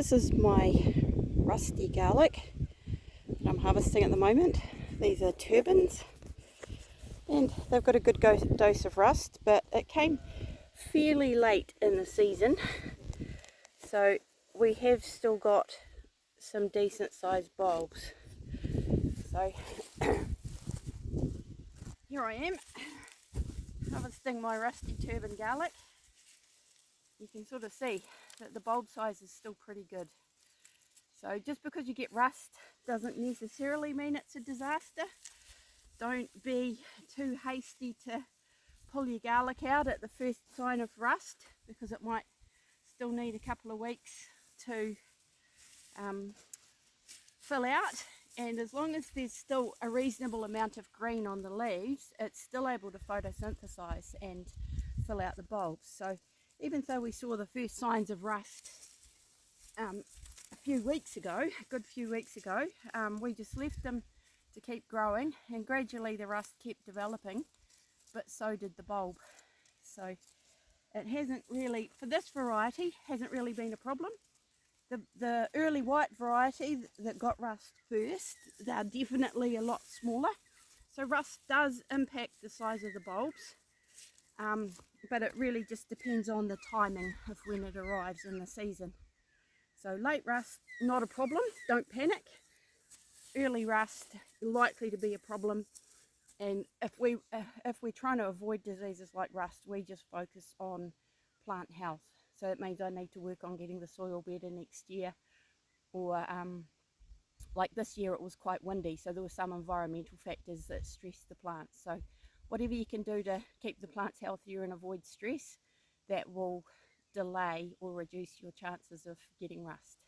This is my rusty garlic that I'm harvesting at the moment. These are turbans and they've got a good dose of rust, but it came fairly late in the season, so we have still got some decent sized bulbs. So here I am harvesting my rusty turban garlic. You can sort of see that the bulb size is still pretty good. So just because you get rust doesn't necessarily mean it's a disaster. Don't be too hasty to pull your garlic out at the first sign of rust, because it might still need a couple of weeks to fill out. And as long as there's still a reasonable amount of green on the leaves, it's still able to photosynthesize and fill out the bulbs. So even though we saw the first signs of rust a good few weeks ago, we just left them to keep growing, and gradually the rust kept developing, but so did the bulb. So it hasn't really, for this variety, hasn't really been a problem. The early white variety that got rust first, they're definitely a lot smaller. So rust does impact the size of the bulbs, but it really just depends on the timing of when it arrives in the season. So late rust, not a problem, don't panic. Early rust, likely to be a problem. And if we're trying to avoid diseases like rust, we just focus on plant health. So it means I need to work on getting the soil better next year, or like this year it was quite windy, so there were some environmental factors that stressed the plants. So whatever you can do to keep the plants healthier and avoid stress, that will delay or reduce your chances of getting rust.